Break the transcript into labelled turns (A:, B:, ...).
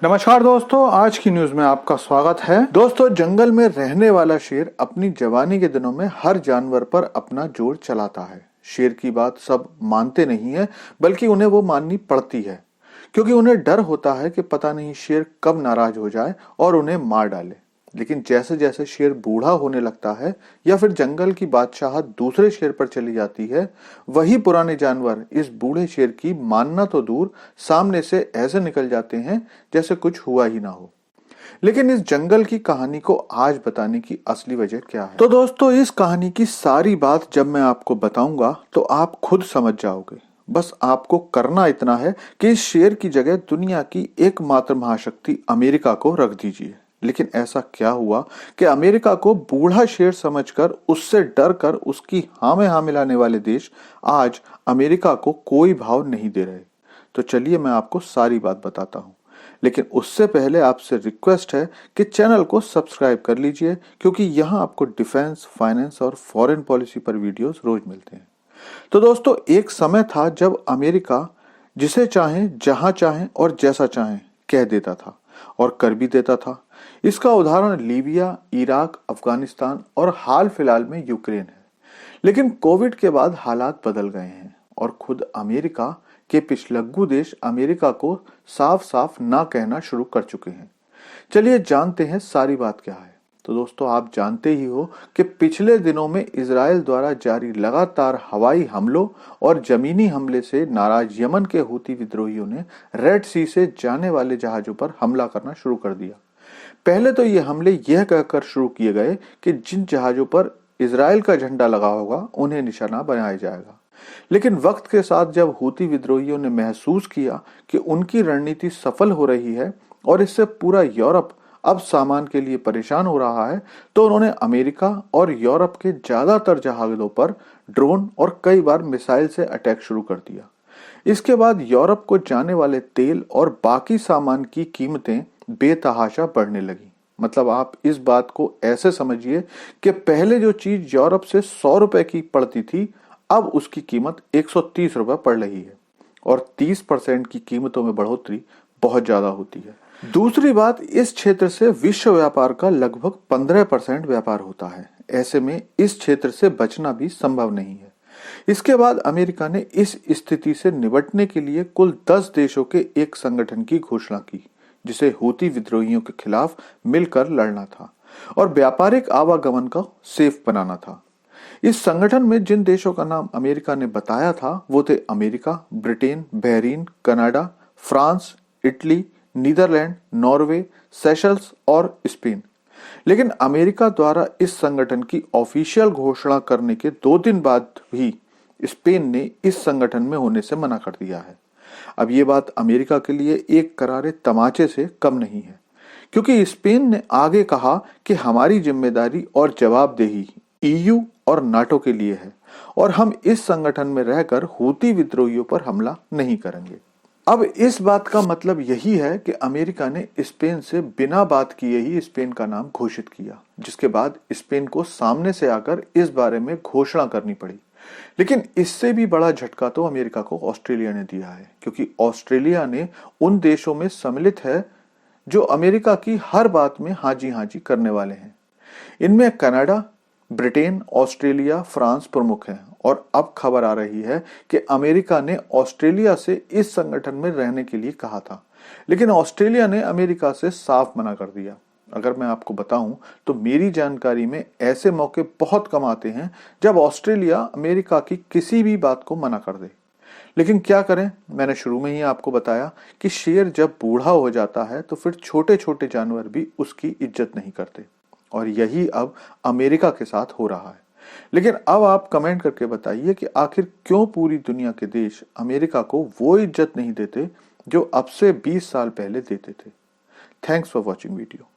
A: नमस्कार दोस्तों, आज की न्यूज में आपका स्वागत है। दोस्तों, जंगल में रहने वाला शेर अपनी जवानी के दिनों में हर जानवर पर अपना जोर चलाता है। शेर की बात सब मानते नहीं है, बल्कि उन्हें वो माननी पड़ती है, क्योंकि उन्हें डर होता है कि पता नहीं शेर कब नाराज हो जाए और उन्हें मार डाले। लेकिन जैसे जैसे शेर बूढ़ा होने लगता है या फिर जंगल की बादशाहत दूसरे शेर पर चली जाती है, वही पुराने जानवर इस बूढ़े शेर की मानना तो दूर, सामने से ऐसे निकल जाते हैं जैसे कुछ हुआ ही ना हो। लेकिन इस जंगल की कहानी को आज बताने की असली वजह क्या है? तो दोस्तों, इस कहानी की सारी बात जब मैं आपको बताऊंगा तो आप खुद समझ जाओगे। बस आपको करना इतना है कि इस शेर की जगह दुनिया की एकमात्र महाशक्ति अमेरिका को रख दीजिए। लेकिन ऐसा क्या हुआ कि अमेरिका को बूढ़ा शेर समझकर, उससे डर कर उसकी हाँ में हाँ मिलाने वाले देश आज अमेरिका को कोई भाव नहीं दे रहे? तो चलिए मैं आपको सारी बात बताता हूँ। लेकिन उससे पहले आपसे रिक्वेस्ट है कि चैनल को सब्सक्राइब कर लीजिए, क्योंकि यहाँ आपको डिफेंस, फाइनेंस और फॉरेन पॉलिसी पर वीडियोस रोज मिलते हैं। तो दोस्तों, एक समय था जब अमेरिका जिसे चाहे, जहां चाहे और जैसा चाहे कह देता था और कर भी देता था। इसका उदाहरण लीबिया, इराक, अफगानिस्तान और हाल फिलहाल में यूक्रेन है। लेकिन कोविड के बाद हालात बदल गए हैं और खुद अमेरिका के पिछलग्गू देश अमेरिका को साफ साफ ना कहना शुरू कर चुके हैं। चलिए जानते हैं सारी बात क्या है। तो दोस्तों, आप जानते ही हो कि पिछले दिनों में इजराइल द्वारा जारी लगातार हवाई हमलों और जमीनी हमले से नाराज यमन के हूती विद्रोहियों ने रेड सी से जाने वाले जहाजों पर हमला करना शुरू कर दिया। पहले तो ये हमले यह कहकर शुरू किए गए कि जिन जहाजों पर इजराइल का झंडा लगा होगा उन्हें निशाना बनाया जाएगा। लेकिन वक्त के साथ जब हूती विद्रोहियों ने महसूस किया कि उनकी रणनीति सफल हो रही है और इससे पूरा यूरोप अब सामान के लिए परेशान हो रहा है, तो उन्होंने अमेरिका और यूरोप के ज्यादातर जहाजों पर ड्रोन और कई बार मिसाइल से अटैक शुरू कर दिया। इसके बाद यूरोप को जाने वाले तेल और बाकी सामान की कीमतें बेतहाशा बढ़ने लगी। मतलब आप इस बात को ऐसे समझिए कि पहले जो चीज यूरोप से 100 रुपए की पड़ती थी, अब उसकी कीमत 130 रुपए पड़ रही है और 30% की कीमतों में बढ़ोतरी बहुत ज्यादा होती है। दूसरी बात, इस क्षेत्र से विश्व व्यापार का लगभग 15% व्यापार होता है। ऐसे में इस क्षेत्र से बचना भी संभव नहीं है। इसके बाद अमेरिका ने इस स्थिति से निपटने के लिए कुल 10 देशों के एक संगठन की घोषणा की, जिसे हूती विद्रोहियों के खिलाफ मिलकर लड़ना था और व्यापारिक आवागमन को सेफ बनाना था। इस संगठन में जिन देशों का नाम अमेरिका ने बताया था वो थे America, Britain, Bahrain, Canada, France, Italy, Netherland, Norway, Seychelles और स्पेन। लेकिन अमेरिका द्वारा इस संगठन की ऑफिशियल घोषणा करने के 2 दिन बाद भी स्पेन ने इस संगठन में होने से मना कर दिया है। अब ये बात अमेरिका के लिए एक करारे तमाचे से कम नहीं है, क्योंकि स्पेन ने आगे कहा कि हमारी जिम्मेदारी और जवाबदेही ईयू और नाटो के लिए है और हम इस संगठन में रहकर हूती विद्रोहियों पर हमला नहीं करेंगे। अब इस बात का मतलब यही है कि अमेरिका ने स्पेन से बिना बात किए ही स्पेन का नाम घोषित किया, जिसके बाद स्पेन को सामने से आकर इस बारे में घोषणा करनी पड़ी। लेकिन इससे भी बड़ा झटका तो अमेरिका को ऑस्ट्रेलिया ने दिया है, क्योंकि ऑस्ट्रेलिया ने उन देशों में सम्मिलित है जो अमेरिका की हर बात में हाँ जी करने वाले हैं। इनमें कनाडा, ब्रिटेन, ऑस्ट्रेलिया, फ्रांस प्रमुख हैं और अब खबर आ रही है कि अमेरिका ने ऑस्ट्रेलिया से इस संगठन में रहने के लिए कहा था, लेकिन ऑस्ट्रेलिया ने अमेरिका से साफ मना कर दिया। अगर मैं आपको बताऊं तो मेरी जानकारी में ऐसे मौके बहुत कम आते हैं जब ऑस्ट्रेलिया अमेरिका की किसी भी बात को मना कर दे। लेकिन क्या करें, मैंने शुरू में ही आपको बताया कि शेर जब बूढ़ा हो जाता है तो फिर छोटे छोटे जानवर भी उसकी इज्जत नहीं करते, और यही अब अमेरिका के साथ हो रहा है। लेकिन अब आप कमेंट करके बताइए कि आखिर क्यों पूरी दुनिया के देश अमेरिका को वो इज्जत नहीं देते जो अब से 20 साल पहले देते थे। Thanks for watching video.